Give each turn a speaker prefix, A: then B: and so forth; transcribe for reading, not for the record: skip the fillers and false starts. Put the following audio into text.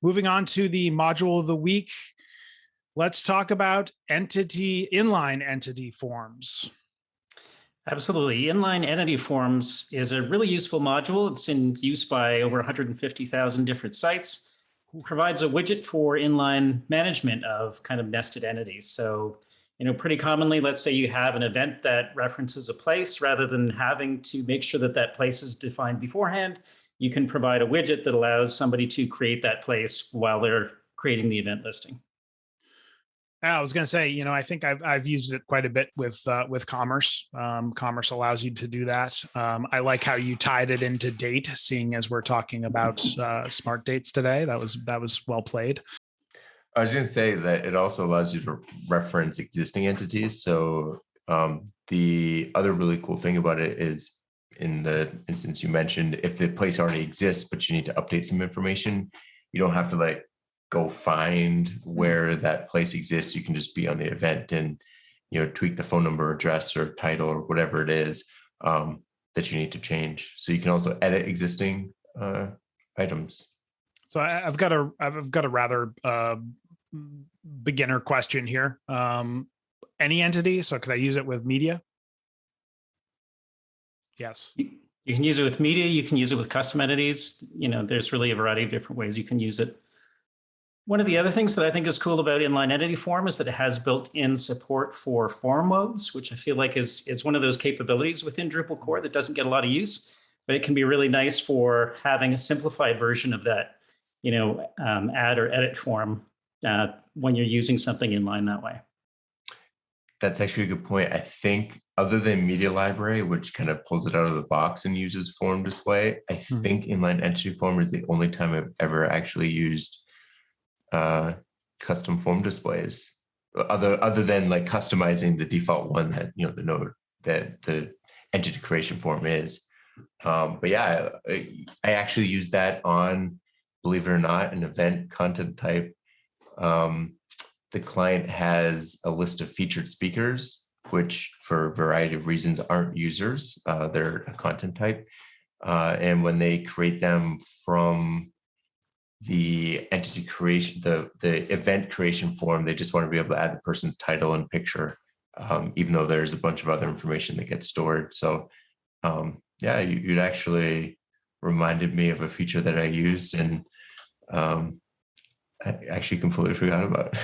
A: Moving on to the module of the week, let's talk about inline entity forms.
B: Absolutely. Inline entity forms is a really useful module. It's in use by over 150,000 different sites. It provides a widget for inline management of kind of nested entities. So, pretty commonly, let's say you have an event that references a place, rather than having to make sure that that place is defined beforehand, you can provide a widget that allows somebody to create that place while they're creating the event listing.
A: I was going to say, I think I've used it quite a bit with Commerce. Commerce allows you to do that. I like how you tied it into date, seeing as we're talking about smart dates today. That was well played.
C: I was going to say that it also allows you to reference existing entities. So the other really cool thing about it is, in the instance you mentioned, if the place already exists, but you need to update some information, you don't have to go find where that place exists. You can just be on the event and, tweak the phone number, address, or title, or whatever it is that you need to change. So you can also edit existing items.
A: So I've got a rather beginner question here. Any entity? So could I use it with media? Yes.
B: You can use it with media. You can use it with custom entities. There's really a variety of different ways you can use it. One of the other things that I think is cool about inline entity form is that it has built-in support for form modes, which I feel like is one of those capabilities within Drupal core that doesn't get a lot of use, but it can be really nice for having a simplified version of that, add or edit form when you're using something inline that way.
C: That's actually a good point. I think other than Media Library, which kind of pulls it out of the box and uses form display, I think inline entity form is the only time I've ever actually used custom form displays, other than customizing the default one that the node that the entity creation form is. But yeah, I actually use that on, believe it or not, an event content type. The client has a list of featured speakers, which for a variety of reasons aren't users. They're a content type. And when they create them from the entity creation, the event creation form, they just want to be able to add the person's title and picture, even though there's a bunch of other information that gets stored. So yeah, you'd actually reminded me of a feature that I used, and I actually completely forgot about.